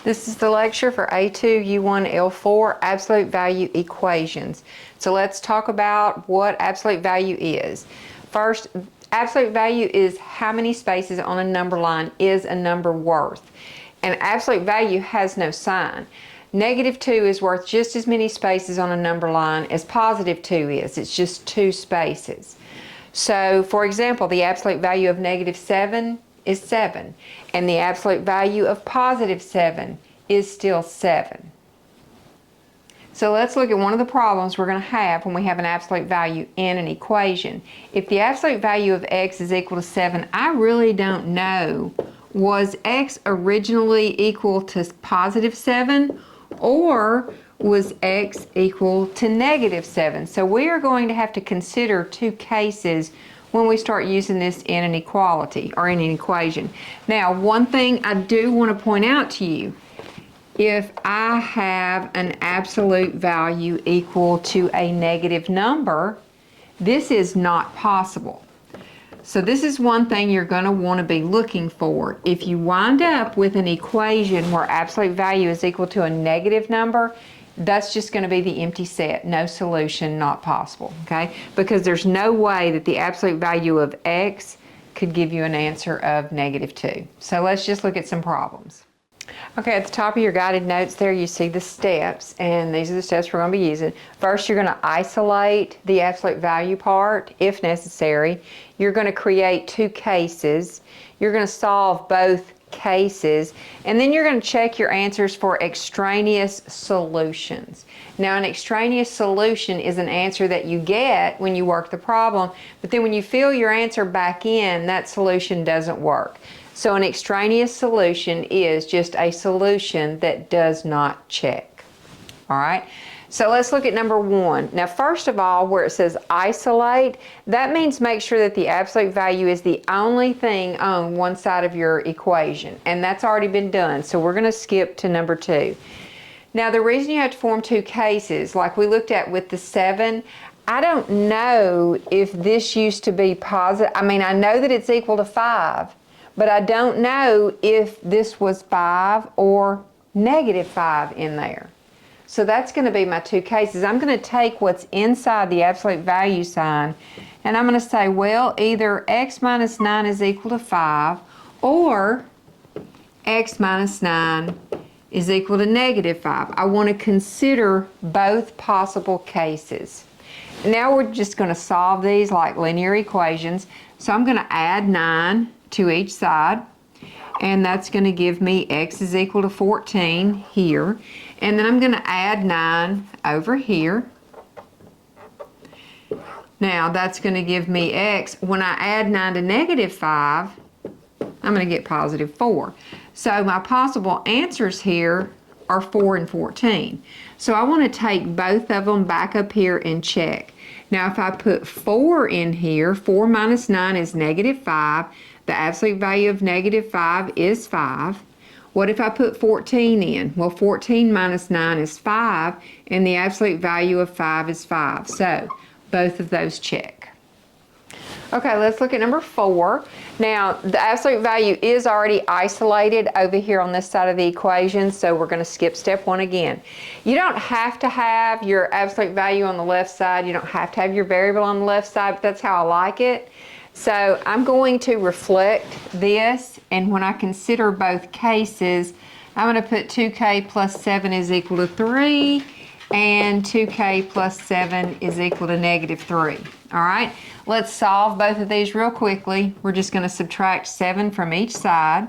This is the lecture for A2U1L4 Absolute Value Equations. So let's talk about what absolute value is. First, absolute value is how many spaces on a number line is a number worth. And absolute value has no sign. -2 is worth just as many spaces on a number line as +2 is. It's just 2 spaces. So, for example, the absolute value of -7 is 7, and the absolute value of +7 is still 7. So let's look at one of the problems we're going to have when we have an absolute value in an equation. If the absolute value of x is equal to 7, I really don't know, was x originally equal to +7 or was x equal to -7? So we are going to have to consider 2 cases when we start using this in an equality or in an equation. Now, one thing I do want to point out to you, if I have an absolute value equal to a negative number, this is not possible. So this is one thing you're going to want to be looking for. If you wind up with an equation where absolute value is equal to a negative number, that's just going to be the empty set. No solution, not possible, okay? Because there's no way that the absolute value of x could give you an answer of -2. So let's just look at some problems. Okay, at the top of your guided notes there you see the steps, and these are the steps we're going to be using. First, you're going to isolate the absolute value part if necessary. You're going to create 2 cases. You're going to solve both cases, and then you're going to check your answers for extraneous solutions. Now, an extraneous solution is an answer that you get when you work the problem, but then when you fill your answer back in, that solution doesn't work. So an extraneous solution is just a solution that does not check. All right? So let's look at number 1. Now, first of all, where it says isolate, that means make sure that the absolute value is the only thing on one side of your equation. And that's already been done. So we're going to skip to number 2. Now, the reason you have to form 2 cases, like we looked at with the 7, I don't know if this used to be positive. I mean, I know that it's equal to 5, but I don't know if this was 5 or -5 in there. So that's going to be my 2 cases. I'm going to take what's inside the absolute value sign, and I'm going to say, well, either x minus 9 is equal to 5, or x minus 9 is equal to -5. I want to consider both possible cases. Now we're just going to solve these like linear equations. So I'm going to add 9 to each side, and that's going to give me x is equal to 14 here. And then I'm going to add 9 over here. Now that's going to give me x. When I add 9 to -5, I'm going to get +4. So my possible answers here are 4 and 14. So I want to take both of them back up here and check. Now if I put 4 in here, 4 minus 9 is -5. The absolute value of -5 is 5. What if I put 14 in? Well, 14 minus 9 is 5, and the absolute value of 5 is 5. So both of those check. Okay, let's look at number 4. Now, the absolute value is already isolated over here on this side of the equation, so we're going to skip step 1 again. You don't have to have your absolute value on the left side. You don't have to have your variable on the left side, but that's how I like it. So I'm going to reflect this, and when I consider both cases, I'm going to put 2k plus 7 is equal to 3, and 2k plus 7 is equal to -3. All right, let's solve both of these real quickly. We're just going to subtract 7 from each side.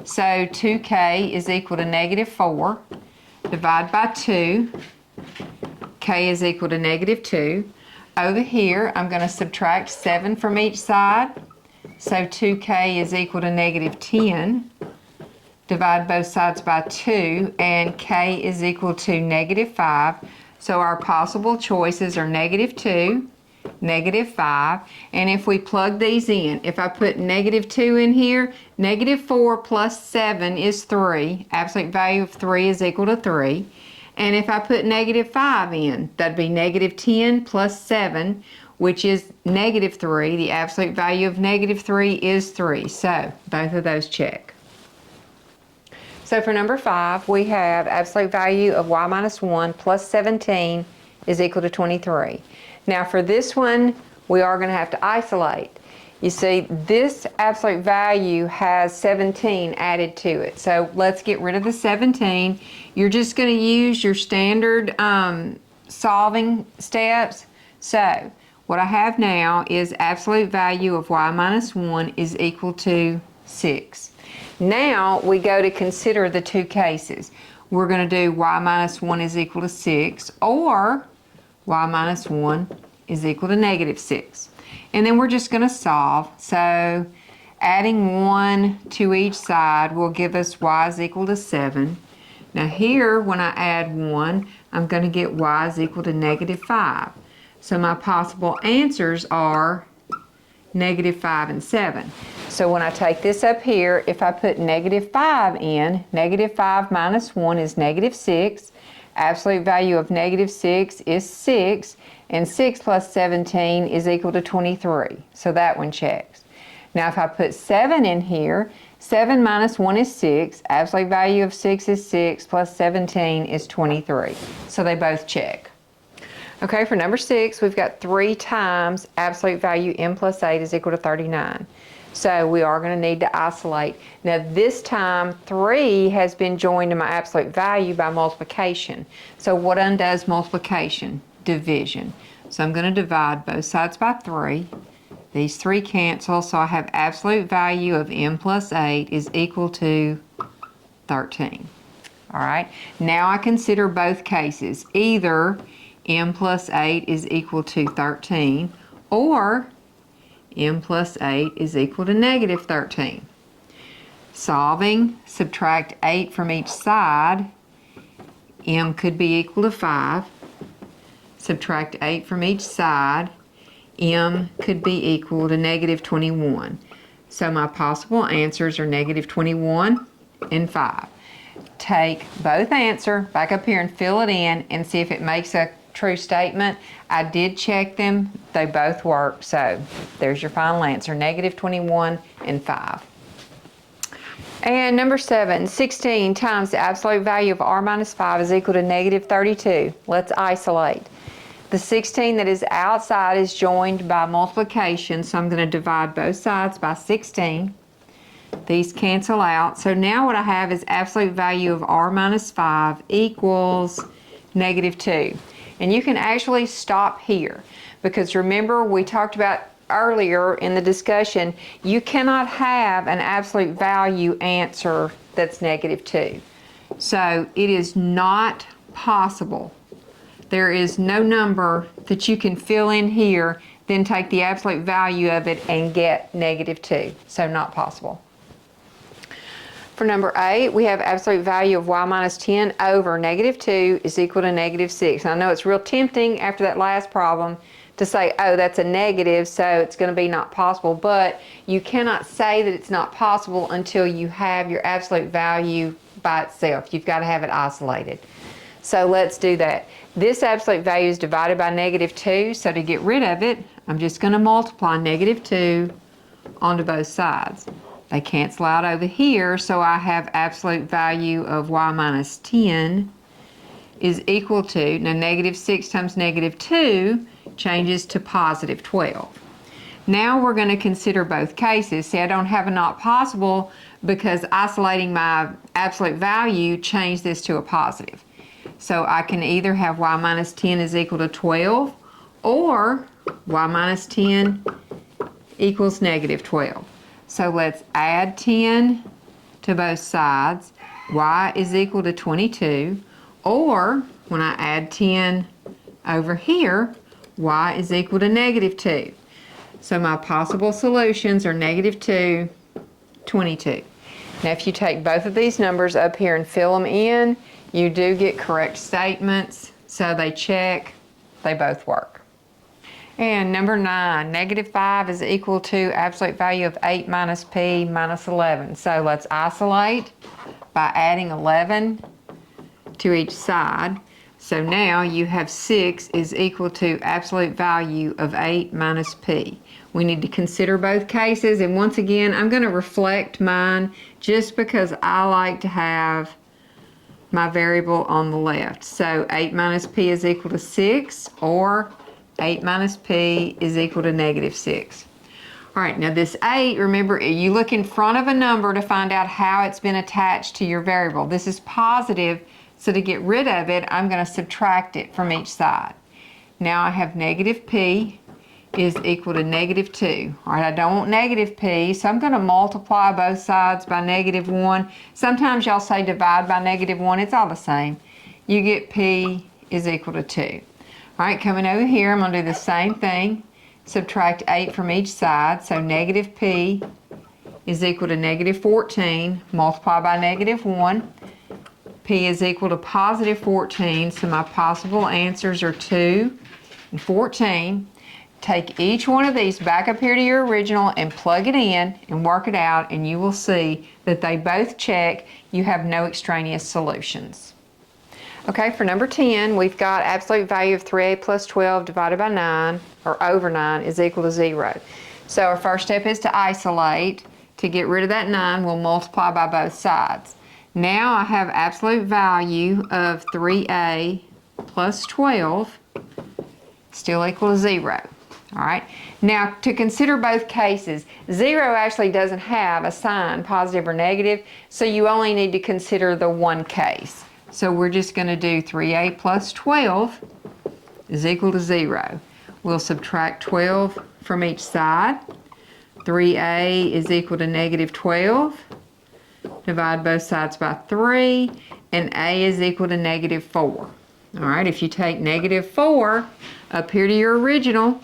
So 2k is equal to -4. Divide by 2. K is equal to -2. Over here, I'm going to subtract 7 from each side. So 2k is equal to -10. Divide both sides by 2, and k is equal to -5. So our possible choices are -2, -5. And if we plug these in, if I put -2 in here, -4 plus 7 is 3. Absolute value of 3 is equal to 3. And if I put -5 in, that'd be -10 plus 7, which is -3. The absolute value of -3 is 3. So both of those check. So for number 5, we have absolute value of y minus 1 plus 17 is equal to 23. Now for this one, we are going to have to isolate. You see, this absolute value has 17 added to it. So let's get rid of the 17. You're just going to use your standard solving steps. So what I have now is absolute value of y minus 1 is equal to 6. Now we go to consider the two cases. We're going to do y minus 1 is equal to 6 or y minus 1 is equal to negative 6. And then we're just going to solve. So adding 1 to each side will give us y is equal to 7. Now here, when I add 1, I'm going to get y is equal to negative 5. So my possible answers are negative 5 and 7. So when I take this up here, if I put negative 5 in, negative 5 minus 1 is negative 6. Absolute value of negative 6 is 6. And 6 plus 17 is equal to 23. So that one checks. Now if I put 7 in here, 7 minus 1 is 6. Absolute value of 6 is 6 plus 17 is 23. So they both check. Okay, for number 6, we've got 3 times absolute value m plus 8 is equal to 39. So we are going to need to isolate. Now this time 3 has been joined to my absolute value by multiplication. So what undoes multiplication? Division. So I'm going to divide both sides by 3. These 3 cancel, so I have absolute value of m plus 8 is equal to 13. All right, now I consider both cases. Either m plus 8 is equal to 13 or m plus 8 is equal to negative 13. Solving, subtract 8 from each side. M could be equal to 5. Subtract 8 from each side, m could be equal to negative 21. So my possible answers are negative 21 and 5. Take both answer, back up here and fill it in and see if it makes a true statement. I did check them, they both work, so there's your final answer, negative 21 and 5. And number 7, 16 times the absolute value of r minus 5 is equal to negative 32. Let's isolate. The 16 that is outside is joined by multiplication, so I'm going to divide both sides by 16. These cancel out. So now what I have is absolute value of r minus 5 equals negative 2. And you can actually stop here because remember we talked about earlier in the discussion, you cannot have an absolute value answer that's negative 2. So it is not possible. There is no number that you can fill in here, then take the absolute value of it and get negative 2. So not possible. For number 8, we have absolute value of y minus 10 over negative 2 is equal to negative 6. I know it's real tempting after that last problem to say, oh, that's a negative, so it's going to be not possible. But you cannot say that it's not possible until you have your absolute value by itself. You've got to have it isolated. So let's do that. This absolute value is divided by negative 2, so to get rid of it, I'm just going to multiply negative 2 onto both sides. They cancel out over here, so I have absolute value of y minus 10 is equal to, now negative 6 times negative 2 changes to positive 12. Now we're going to consider both cases. See, I don't have a not possible because isolating my absolute value changed this to a positive. So I can either have y minus 10 is equal to 12 or y minus 10 equals negative 12. So let's add 10 to both sides. Y is equal to 22. Or when I add 10 over here, y is equal to negative 2. So my possible solutions are negative 2, 22. Now if you take both of these numbers up here and fill them in, you do get correct statements, so they check, they both work. And number 9, negative 5 is equal to absolute value of 8 minus p minus 11. So let's isolate by adding 11 to each side. So now you have 6 is equal to absolute value of 8 minus p. We need to consider both cases, and once again, I'm going to reflect mine just because I like to have my variable on the left. So 8 minus p is equal to 6, or 8 minus p is equal to negative 6. All right, now this 8, remember, you look in front of a number to find out how it's been attached to your variable. This is positive, so to get rid of it, I'm going to subtract it from each side. Now I have negative p is equal to negative 2. All right, I don't want negative p, so I'm going to multiply both sides by negative 1. Sometimes y'all say divide by negative 1. It's all the same. You get p is equal to 2. All right, coming over here, I'm going to do the same thing. Subtract 8 from each side, so negative p is equal to negative 14. Multiply by negative 1. P is equal to positive 14, so my possible answers are 2 and 14. Take each one of these back up here to your original and plug it in and work it out, and you will see that they both check. You have no extraneous solutions. Okay, for number 10, we've got absolute value of 3a plus 12 divided by 9, or over 9, is equal to 0. So our first step is to isolate. To get rid of that 9, we'll multiply by both sides. Now I have absolute value of 3a plus 12 still equal to 0. All right, now to consider both cases, 0 actually doesn't have a sign, positive or negative, so you only need to consider the one case. So we're just going to do 3a plus 12 is equal to 0. We'll subtract 12 from each side. 3a is equal to negative 12. Divide both sides by 3, and a is equal to negative 4. All right, if you take negative 4 up here to your original,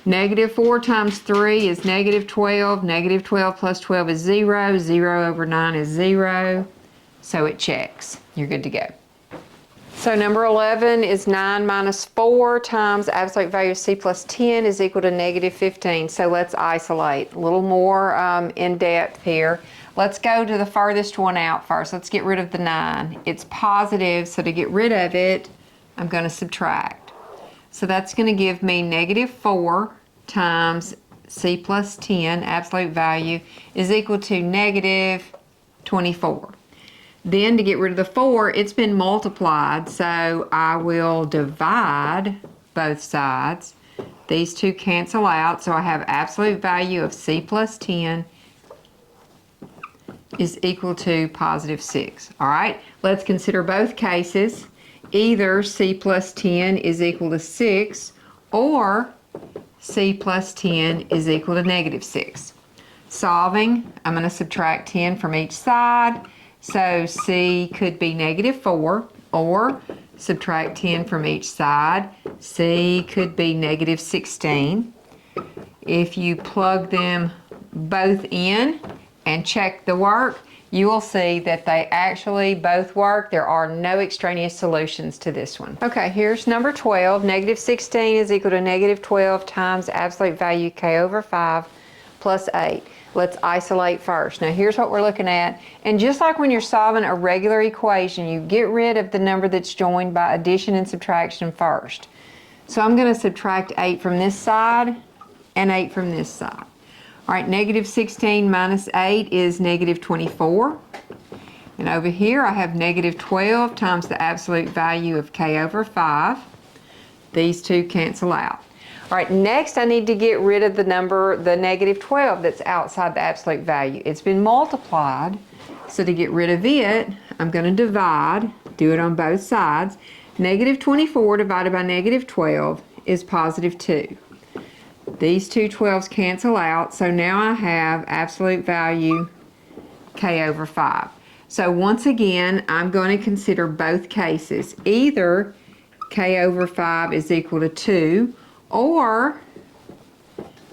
negative 4 times 3 is negative 12. Negative 12 plus 12 is 0. 0 over 9 is 0. So it checks. You're good to go. So number 11 is 9 minus 4 times absolute value of c plus 10 is equal to negative 15. So let's isolate. A little more in depth here. Let's go to the furthest one out first. Let's get rid of the 9. It's positive, so to get rid of it, I'm going to subtract. So that's going to give me negative 4 times c plus 10, absolute value, is equal to negative 24. Then to get rid of the 4, it's been multiplied, so I will divide both sides. These two cancel out, so I have absolute value of c plus 10 is equal to positive 6. All right, let's consider both cases. Either c plus 10 is equal to 6, or c plus 10 is equal to negative 6. Solving, I'm going to subtract 10 from each side, so c could be negative 4, or subtract 10 from each side, c could be negative 16. If you plug them both in and check the work, you will see that they actually both work. There are no extraneous solutions to this one. Okay, here's number 12. Negative 16 is equal to negative 12 times absolute value k over 5 plus 8. Let's isolate first. Now here's what we're looking at. And just like when you're solving a regular equation, you get rid of the number that's joined by addition and subtraction first. So I'm going to subtract 8 from this side and 8 from this side. All right, negative 16 minus 8 is negative 24. And over here I have negative 12 times the absolute value of k over 5. These two cancel out. All right, next I need to get rid of the number, the negative 12 that's outside the absolute value. It's been multiplied, so to get rid of it, I'm going to divide, do it on both sides. Negative 24 divided by negative 12 is positive 2. These two 12s cancel out, so now I have absolute value k over 5. So once again, I'm going to consider both cases. Either k over 5 is equal to 2, or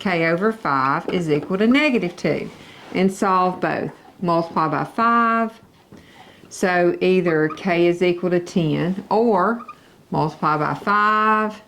k over 5 is equal to negative 2. And solve both. Multiply by 5. So either k is equal to 10, or multiply by 5.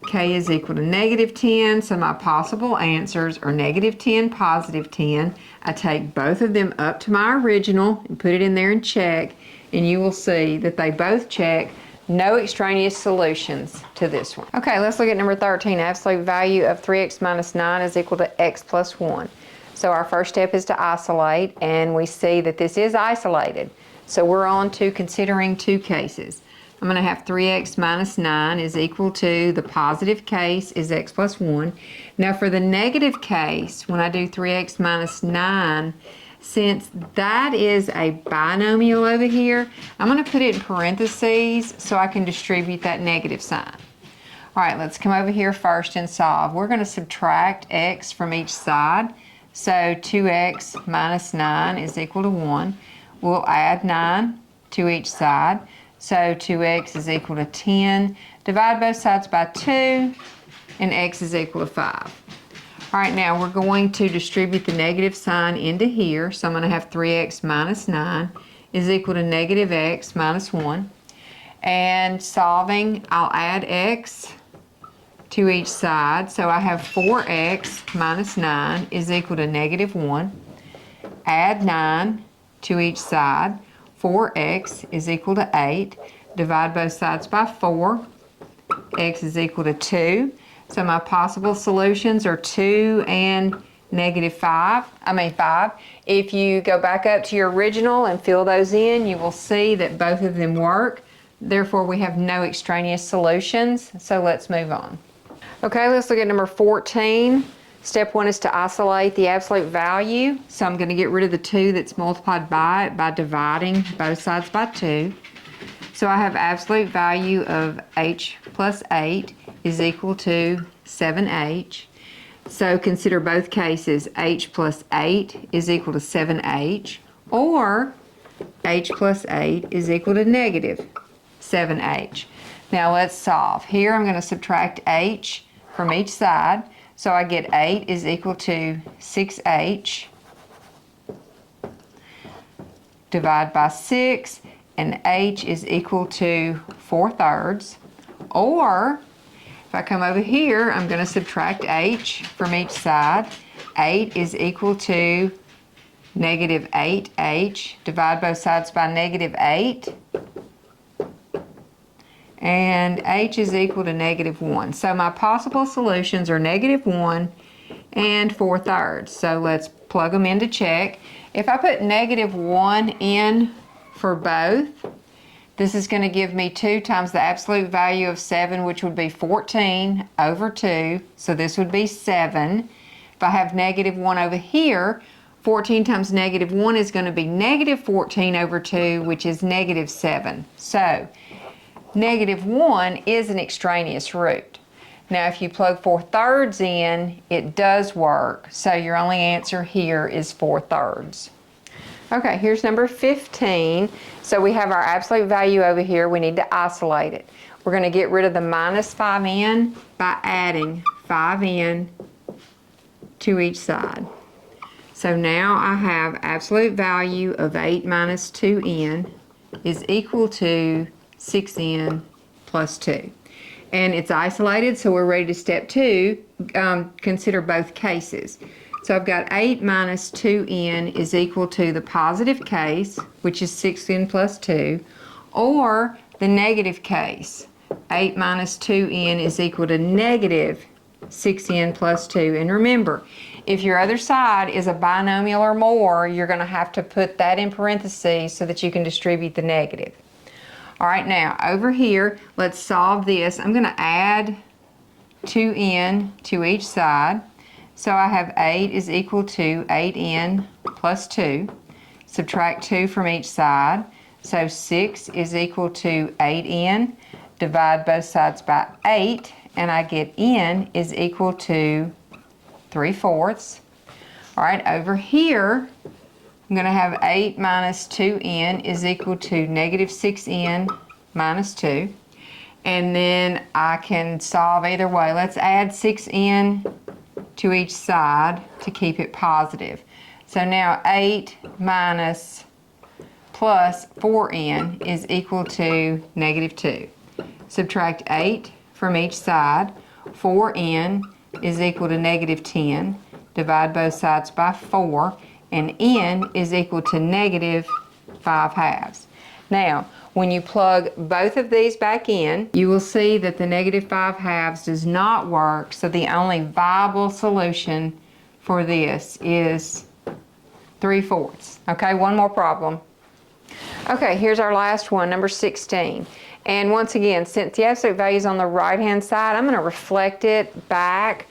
K is equal to negative 10, so my possible answers are negative 10, positive 10. I take both of them up to my original and put it in there and check, and you will see that they both check. No extraneous solutions to this one. Okay, let's look at number 13. Absolute value of 3x minus 9 is equal to x plus 1. So our first step is to isolate, and we see that this is isolated. So we're on to considering two cases. I'm going to have 3x minus 9 is equal to, the positive case is x plus 1. Now for the negative case, when I do 3x minus 9, since that is a binomial over here, I'm going to put it in parentheses so I can distribute that negative sign. All right, let's come over here first and solve. We're going to subtract x from each side. So 2x minus 9 is equal to 1. We'll add 9 to each side. So 2x is equal to 10. Divide both sides by 2, and x is equal to 5. All right, now we're going to distribute the negative sign into here. So I'm going to have 3x minus 9 is equal to negative x minus 1. And solving, I'll add x to each side. So I have 4x minus 9 is equal to negative 1. Add 9 to each side. 4x is equal to 8. Divide both sides by 4. X is equal to 2. So my possible solutions are 2 and negative 5. If you go back up to your original and fill those in, you will see that both of them work. Therefore, we have no extraneous solutions. So let's move on. Okay, let's look at number 14. Step 1 is to isolate the absolute value. So I'm going to get rid of the 2 that's multiplied by it by dividing both sides by 2. So I have absolute value of h plus 8 is equal to 7h. So consider both cases. H plus 8 is equal to 7h, or h plus 8 is equal to negative 7h. Now let's solve. Here I'm going to subtract h from each side. So I get 8 is equal to 6h. Divide by 6, and h is equal to 4/3. Or if I come over here, I'm going to subtract h from each side. 8 is equal to negative 8h. Divide both sides by negative 8. And h is equal to negative 1. So my possible solutions are negative 1 and 4/3. So let's plug them in to check. If I put negative 1 in for both, this is going to give me 2 times the absolute value of 7, which would be 14 over 2. So this would be 7. If I have negative 1 over here, 14 times negative 1 is going to be negative 14 over 2, which is negative 7. So negative 1 is an extraneous root. Now if you plug 4/3 in, it does work. So your only answer here is 4/3. Okay, here's number 15. So we have our absolute value over here. We need to isolate it. We're going to get rid of the minus 5n by adding 5n to each side. So now I have absolute value of 8 minus 2n is equal to 6n plus 2. And it's isolated, so we're ready to step 2, consider both cases. So I've got 8 minus 2n is equal to the positive case, which is 6n plus 2, or the negative case. 8 minus 2n is equal to negative 6n plus 2. And remember, if your other side is a binomial or more, you're going to have to put that in parentheses so that you can distribute the negative. All right, now over here, let's solve this. I'm going to add 2n to each side. So I have 8 is equal to 8n plus 2. Subtract 2 from each side. So 6 is equal to 8n. Divide both sides by 8, and I get n is equal to 3/4. All right, over here, I'm going to have 8 minus 2n is equal to negative 6n minus 2. And then I can solve either way. Let's add 6n to each side to keep it positive. So now 8 minus plus 4n is equal to negative 2. Subtract 8 from each side. 4n is equal to negative 10. Divide both sides by 4. And n is equal to negative 5/2. Now, when you plug both of these back in, you will see that the -5/2 does not work, so the only viable solution for this is 3/4. Okay, one more problem. Okay, here's our last one, number 16. And once again, since the absolute value is on the right-hand side, I'm going to reflect it back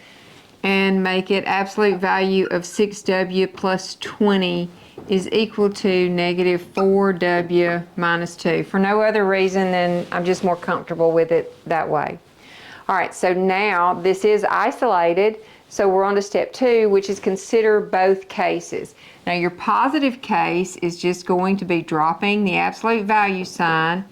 and make it absolute value of 6w plus 20 is equal to -4w minus 2. For no other reason than I'm just more comfortable with it that way. All right, so now this is isolated, so we're on to step 2, which is consider both cases. Now your positive case is just going to be dropping the absolute value sign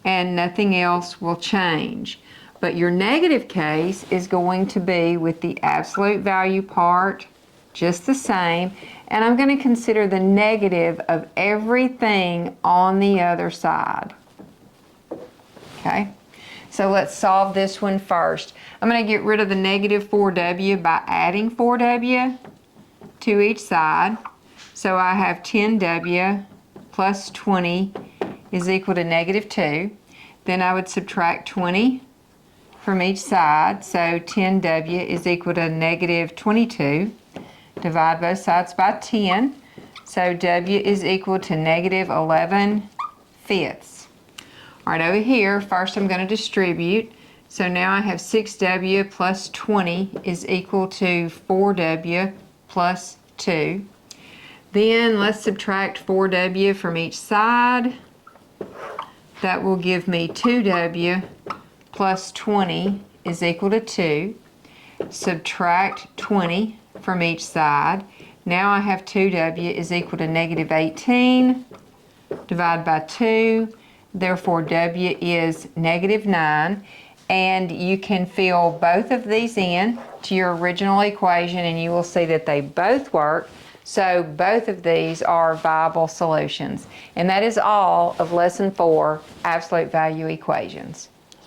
and nothing else will change. But your negative case is going to be with the absolute value part just the same, and I'm going to consider the negative of everything on the other side. Okay, so let's solve this one first. I'm going to get rid of the -4w by adding 4w to each side. So I have 10w plus 20 is equal to -2. Then I would subtract 20 from each side, so 10w is equal to -22. Divide both sides by 10, so w is equal to -11/5. All right, over here, first I'm going to distribute. So now I have 6w plus 20 is equal to 4w plus 2. Then let's subtract 4w from each side. That will give me 2w plus 20 is equal to 2. Subtract 20 from each side. Now I have 2w is equal to -18. Divide by 2. Therefore, w is -9. And you can fill both of these in to your original equation and you will see that they both work. So both of these are viable solutions. And that is all of Lesson 4, Absolute Value Equations.